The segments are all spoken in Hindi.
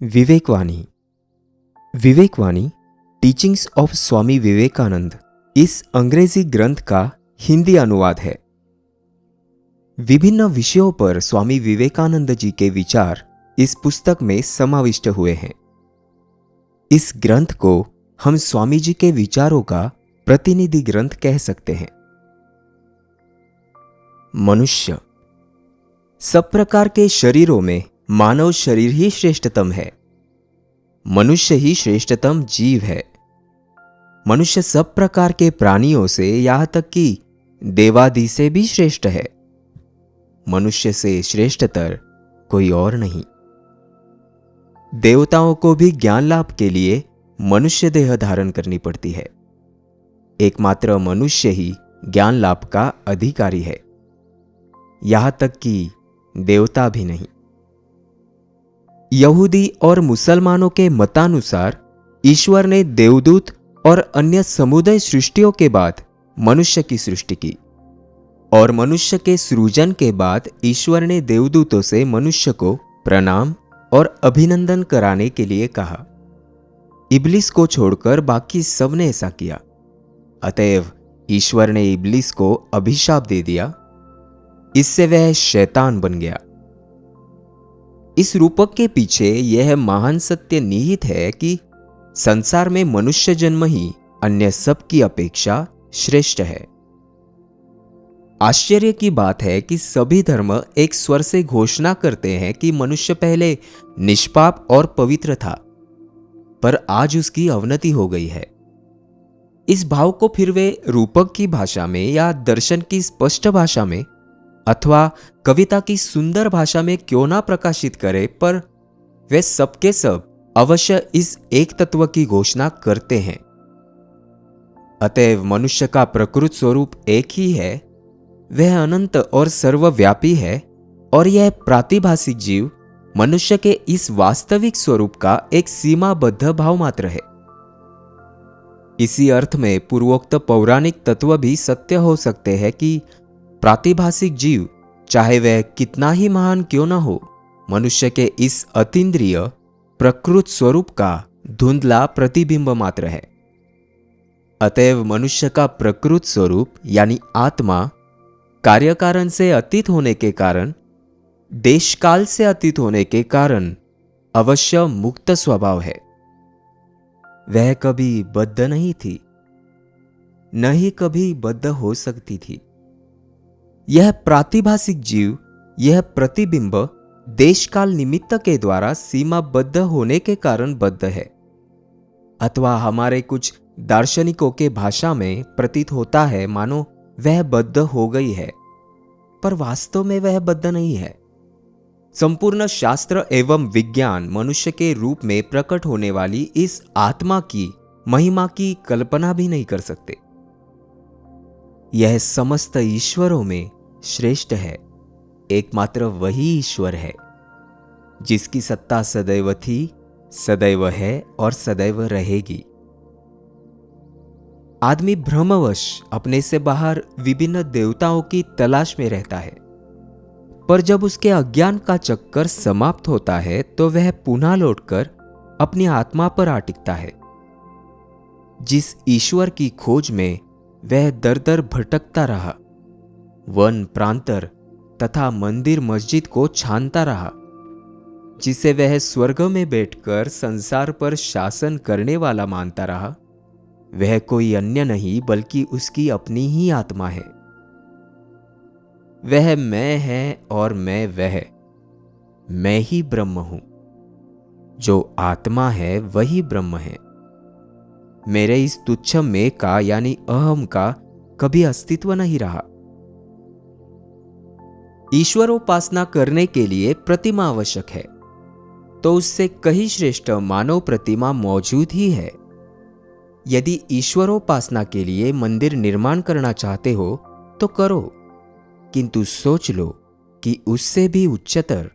विवेकवाणी। विवेकवाणी टीचिंग्स ऑफ स्वामी विवेकानंद इस अंग्रेजी ग्रंथ का हिंदी अनुवाद है। विभिन्न विषयों पर स्वामी विवेकानंद जी के विचार इस पुस्तक में समाविष्ट हुए हैं। इस ग्रंथ को हम स्वामी जी के विचारों का प्रतिनिधि ग्रंथ कह सकते हैं। मनुष्य। सब प्रकार के शरीरों में मानव शरीर ही श्रेष्ठतम है। मनुष्य ही श्रेष्ठतम जीव है। मनुष्य सब प्रकार के प्राणियों से यहां तक कि देवादि से भी श्रेष्ठ है। मनुष्य से श्रेष्ठतर कोई और नहीं। देवताओं को भी ज्ञान लाभ के लिए मनुष्य देह धारण करनी पड़ती है। एकमात्र मनुष्य ही ज्ञान लाभ का अधिकारी है, यहां तक कि देवता भी नहीं। यहूदी और मुसलमानों के मतानुसार ईश्वर ने देवदूत और अन्य समुदाय सृष्टियों के बाद मनुष्य की सृष्टि की, और मनुष्य के सृजन के बाद ईश्वर ने देवदूतों से मनुष्य को प्रणाम और अभिनंदन कराने के लिए कहा। इब्लिस को छोड़कर बाकी सबने ऐसा किया। अतएव ईश्वर ने इब्लिस को अभिशाप दे दिया। इससे वह शैतान बन गया। इस रूपक के पीछे यह महान सत्य निहित है कि संसार में मनुष्य जन्म ही अन्य सब की अपेक्षा श्रेष्ठ है। आश्चर्य की बात है कि सभी धर्म एक स्वर से घोषणा करते हैं कि मनुष्य पहले निष्पाप और पवित्र था, पर आज उसकी अवनति हो गई है। इस भाव को फिर वे रूपक की भाषा में या दर्शन की स्पष्ट भाषा में अथवा कविता की सुंदर भाषा में क्यों ना प्रकाशित करे, पर वे सबके सब अवश्य इस एक तत्व की घोषणा करते हैं। अतएव मनुष्य का प्रकृत स्वरूप एक ही है, वह अनंत और सर्वव्यापी है, और यह प्रातिभासिक जीव मनुष्य के इस वास्तविक स्वरूप का एक सीमाबद्ध भाव मात्र है। इसी अर्थ में पूर्वोक्त पौराणिक तत्व भी सत्य हो सकते हैं कि प्रातिभासिक जीव, चाहे वह कितना ही महान क्यों न हो, मनुष्य के इस अतीन्द्रिय प्रकृत स्वरूप का धुंधला प्रतिबिंब मात्र है। अतएव मनुष्य का प्रकृत स्वरूप यानी आत्मा कार्यकारण से अतीत होने के कारण, देशकाल से अतीत होने के कारण अवश्य मुक्त स्वभाव है। वह कभी बद्ध नहीं थी, न ही कभी बद्ध हो सकती थी। यह प्रातिभासिक जीव, यह प्रतिबिंब देशकाल निमित्त के द्वारा सीमाबद्ध होने के कारण बद्ध है, अथवा हमारे कुछ दार्शनिकों के भाषा में प्रतीत होता है मानो वह बद्ध हो गई है, पर वास्तव में वह बद्ध नहीं है। संपूर्ण शास्त्र एवं विज्ञान मनुष्य के रूप में प्रकट होने वाली इस आत्मा की महिमा की कल्पना भी नहीं कर सकते। यह समस्त ईश्वरों में श्रेष्ठ है। एकमात्र वही ईश्वर है जिसकी सत्ता सदैव थी, सदैव है और सदैव रहेगी। आदमी भ्रमवश अपने से बाहर विभिन्न देवताओं की तलाश में रहता है, पर जब उसके अज्ञान का चक्कर समाप्त होता है तो वह पुनः लौटकर अपनी आत्मा पर आ टिकता है। जिस ईश्वर की खोज में वह दर दर भटकता रहा, वन प्रांतर तथा मंदिर मस्जिद को छानता रहा, जिसे वह स्वर्ग में बैठकर संसार पर शासन करने वाला मानता रहा, वह कोई अन्य नहीं बल्कि उसकी अपनी ही आत्मा है। वह मैं है और मैं वह, मैं ही ब्रह्म हूं। जो आत्मा है वही ब्रह्म है। मेरे इस तुच्छ मैं का यानी अहम का कभी अस्तित्व नहीं रहा। ईश्वरोपासना करने के लिए प्रतिमा आवश्यक है, तो उससे कहीं श्रेष्ठ मानव प्रतिमा मौजूद ही है। यदि ईश्वरोपासना के लिए मंदिर निर्माण करना चाहते हो तो करो, किंतु सोच लो कि उससे भी उच्चतर,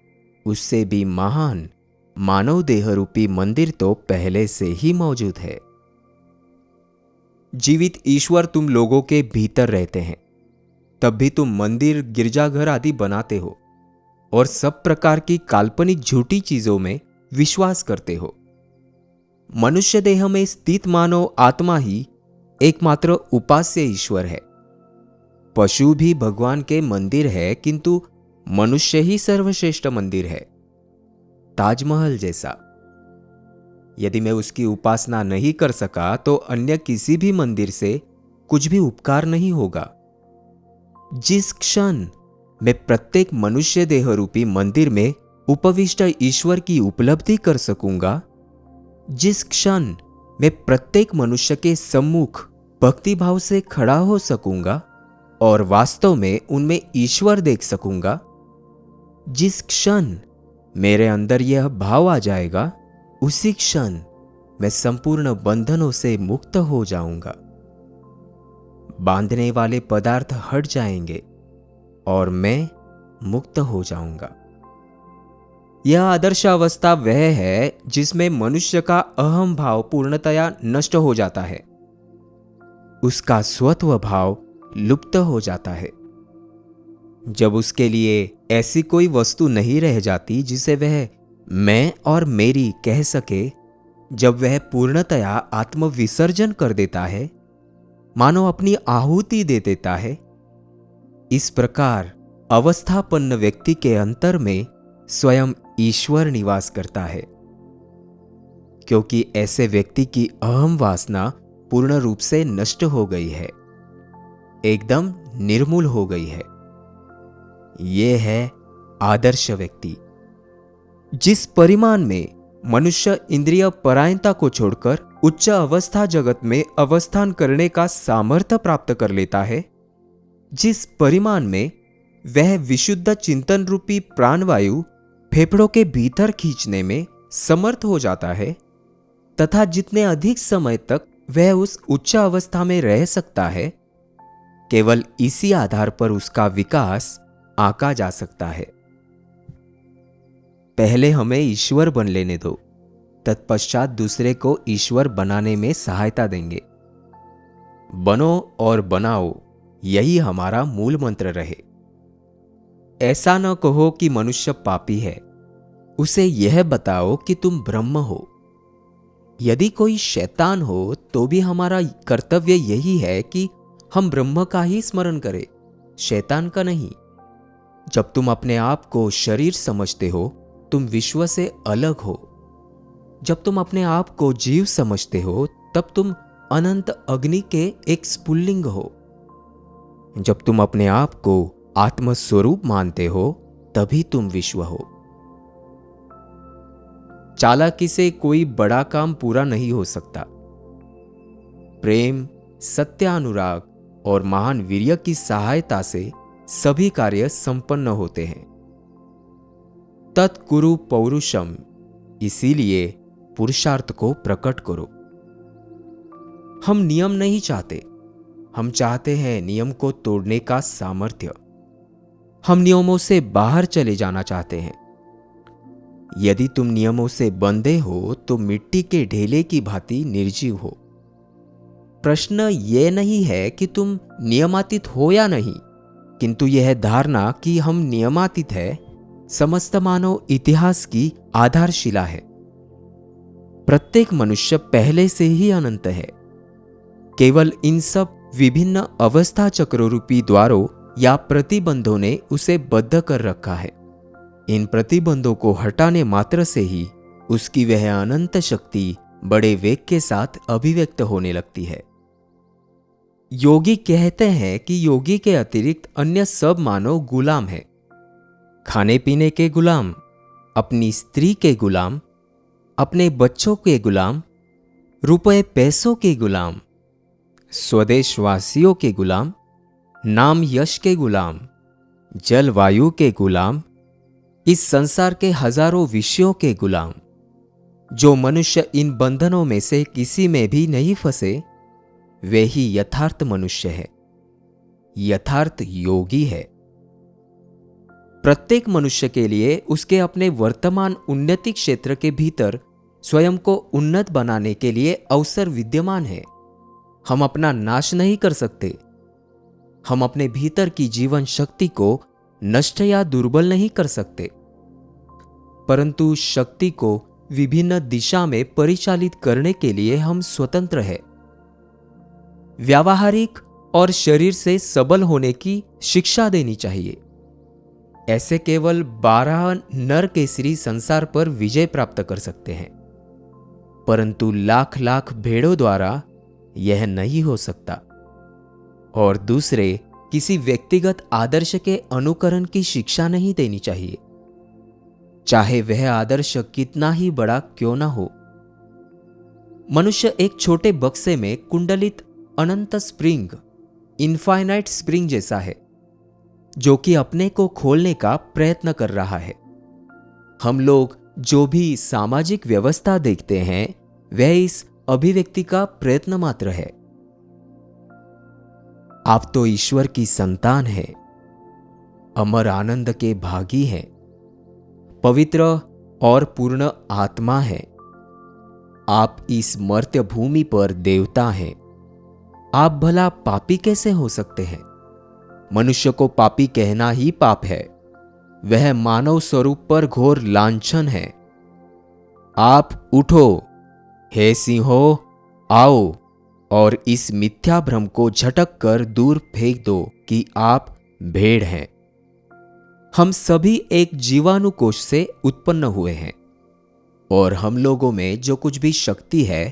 उससे भी महान मानव देह रूपी मंदिर तो पहले से ही मौजूद है। जीवित ईश्वर तुम लोगों के भीतर रहते हैं, तब भी तुम मंदिर, गिरजाघर आदि बनाते हो, और सब प्रकार की काल्पनिक झूठी चीजों में विश्वास करते हो। मनुष्य देह में स्थित मानव आत्मा ही एकमात्र उपास्य ईश्वर है। पशु भी भगवान के मंदिर है, किंतु मनुष्य ही सर्वश्रेष्ठ मंदिर है, ताजमहल जैसा। यदि मैं उसकी उपासना नहीं कर सका तो अन्य किसी भी मंदिर से कुछ भी उपकार नहीं होगा। जिस क्षण मैं प्रत्येक मनुष्य देह रूपी मंदिर में उपविष्ट ईश्वर की उपलब्धि कर सकूंगा, जिस क्षण मैं प्रत्येक मनुष्य के सम्मुख भक्तिभाव से खड़ा हो सकूंगा और वास्तव में उनमें ईश्वर देख सकूंगा, जिस क्षण मेरे अंदर यह भाव आ जाएगा, उसी क्षण मैं संपूर्ण बंधनों से मुक्त हो जाऊंगा। बांधने वाले पदार्थ हट जाएंगे और मैं मुक्त हो जाऊंगा। यह आदर्श अवस्था वह है जिसमें मनुष्य का अहम भाव पूर्णतया नष्ट हो जाता है, उसका स्वत्व भाव लुप्त हो जाता है। जब उसके लिए ऐसी कोई वस्तु नहीं रह जाती जिसे वह मैं और मेरी कह सके, जब वह पूर्णतया आत्मविसर्जन कर देता है, मानो अपनी आहुति दे देता है, इस प्रकार अवस्थापन्न व्यक्ति के अंतर में स्वयं ईश्वर निवास करता है। क्योंकि ऐसे व्यक्ति की अहम वासना पूर्ण रूप से नष्ट हो गई है, एकदम निर्मूल हो गई है। यह है आदर्श व्यक्ति। जिस परिमाण में मनुष्य इंद्रिय परायणता को छोड़कर उच्च अवस्था जगत में अवस्थान करने का सामर्थ्य प्राप्त कर लेता है, जिस परिमाण में वह विशुद्ध चिंतन रूपी प्राणवायु फेफड़ों के भीतर खींचने में समर्थ हो जाता है, तथा जितने अधिक समय तक वह उस उच्च अवस्था में रह सकता है, केवल इसी आधार पर उसका विकास आंका जा सकता है। पहले हमें ईश्वर बन लेने दो, तत्पश्चात दूसरे को ईश्वर बनाने में सहायता देंगे। बनो और बनाओ, यही हमारा मूल मंत्र रहे। ऐसा न कहो कि मनुष्य पापी है, उसे यह बताओ कि तुम ब्रह्म हो। यदि कोई शैतान हो तो भी हमारा कर्तव्य यही है कि हम ब्रह्म का ही स्मरण करें, शैतान का नहीं। जब तुम अपने आप को शरीर समझते हो, तुम विश्व से अलग हो। जब तुम अपने आप को जीव समझते हो, तब तुम अनंत अग्नि के एक स्फुल्लिंग हो। जब तुम अपने आप को आत्मस्वरूप मानते हो, तभी तुम विश्व हो। चालाकी से कोई बड़ा काम पूरा नहीं हो सकता। प्रेम, सत्यानुराग और महान वीर्य की सहायता से सभी कार्य संपन्न होते हैं। तत्कुरु पौरुषम, इसीलिए पुरुषार्थ को प्रकट करो। हम नियम नहीं चाहते, हम चाहते हैं नियम को तोड़ने का सामर्थ्य। हम नियमों से बाहर चले जाना चाहते हैं। यदि तुम नियमों से बंधे हो तो मिट्टी के ढेले की भांति निर्जीव हो। प्रश्न यह नहीं है कि तुम नियमातीत हो या नहीं, किंतु यह धारणा कि हम नियमातीत है समस्त मानव इतिहास की आधारशिला है। प्रत्येक मनुष्य पहले से ही अनंत है। केवल इन सब विभिन्न अवस्था चक्र रूपी द्वारों या प्रतिबंधों ने उसे बद्ध कर रखा है। इन प्रतिबंधों को हटाने मात्र से ही उसकी वह अनंत शक्ति बड़े वेग के साथ अभिव्यक्त होने लगती है। योगी कहते हैं कि योगी के अतिरिक्त अन्य सब मानव गुलाम है। खाने पीने के गुलाम, अपनी स्त्री के गुलाम, अपने बच्चों के गुलाम, रुपए पैसों के गुलाम, स्वदेशवासियों के गुलाम, नाम यश के गुलाम, जलवायु के गुलाम, इस संसार के हजारों विषयों के गुलाम। जो मनुष्य इन बंधनों में से किसी में भी नहीं फंसे, वे ही यथार्थ मनुष्य है, यथार्थ योगी है। प्रत्येक मनुष्य के लिए उसके अपने वर्तमान उन्नति क्षेत्र के भीतर स्वयं को उन्नत बनाने के लिए अवसर विद्यमान है। हम अपना नाश नहीं कर सकते। हम अपने भीतर की जीवन शक्ति को नष्ट या दुर्बल नहीं कर सकते, परंतु शक्ति को विभिन्न दिशा में परिचालित करने के लिए हम स्वतंत्र हैं। व्यावहारिक और शरीर से सबल होने की शिक्षा देनी चाहिए। ऐसे केवल 12 नर केसरी संसार पर विजय प्राप्त कर सकते हैं, परंतु लाख लाख भेड़ों द्वारा यह नहीं हो सकता। और दूसरे किसी व्यक्तिगत आदर्श के अनुकरण की शिक्षा नहीं देनी चाहिए, चाहे वह आदर्श कितना ही बड़ा क्यों ना हो। मनुष्य एक छोटे बक्से में कुंडलित अनंत स्प्रिंग, इनफाइनाइट स्प्रिंग जैसा है, जो कि अपने को खोलने का प्रयत्न कर रहा है। हम लोग जो भी सामाजिक व्यवस्था देखते हैं वह इस अभिव्यक्ति का प्रयत्न मात्र है। आप तो ईश्वर की संतान हैं, अमर आनंद के भागी हैं, पवित्र और पूर्ण आत्मा है। आप इस मर्त्य भूमि पर देवता हैं। आप भला पापी कैसे हो सकते हैं? मनुष्य को पापी कहना ही पाप है। वह मानव स्वरूप पर घोर लांछन है। आप उठो, हे सिंहो, आओ और इस मिथ्या भ्रम को झटक कर दूर फेंक दो कि आप भेड़ हैं। हम सभी एक जीवाणु कोश से उत्पन्न हुए हैं और हम लोगों में जो कुछ भी शक्ति है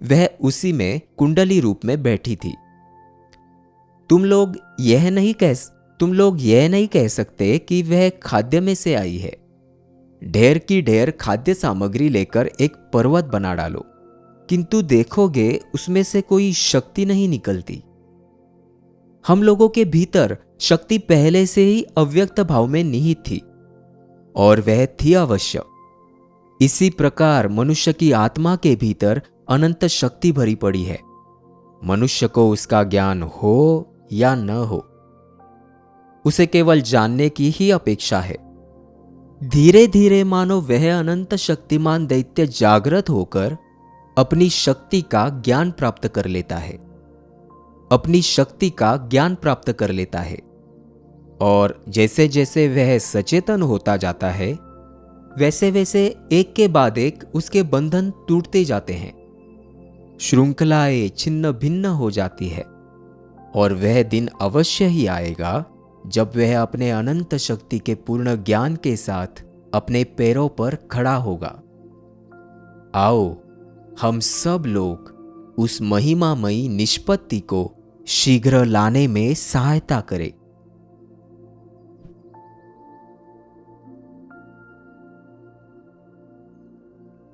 वह उसी में कुंडली रूप में बैठी थी। तुम लोग यह नहीं कह सकते कि वह खाद्य में से आई है। ढेर की ढेर खाद्य सामग्री लेकर एक पर्वत बना डालो, किंतु देखोगे उसमें से कोई शक्ति नहीं निकलती। हम लोगों के भीतर शक्ति पहले से ही अव्यक्त भाव में निहित थी और वह थी अवश्य। इसी प्रकार मनुष्य की आत्मा के भीतर अनंत शक्ति भरी पड़ी है। मनुष्य को उसका ज्ञान हो या न हो, उसे केवल जानने की ही अपेक्षा है। धीरे धीरे मानो वह अनंत शक्तिमान दैत्य जागृत होकर अपनी शक्ति का ज्ञान प्राप्त कर लेता है। और जैसे जैसे वह सचेतन होता जाता है वैसे वैसे एक के बाद एक उसके बंधन टूटते जाते हैं, श्रृंखलाएं छिन्न भिन्न हो जाती है। और वह दिन अवश्य ही आएगा जब वह अपने अनंत शक्ति के पूर्ण ज्ञान के साथ अपने पैरों पर खड़ा होगा। आओ हम सब लोग उस महिमामयी निष्पत्ति को शीघ्र लाने में सहायता करें।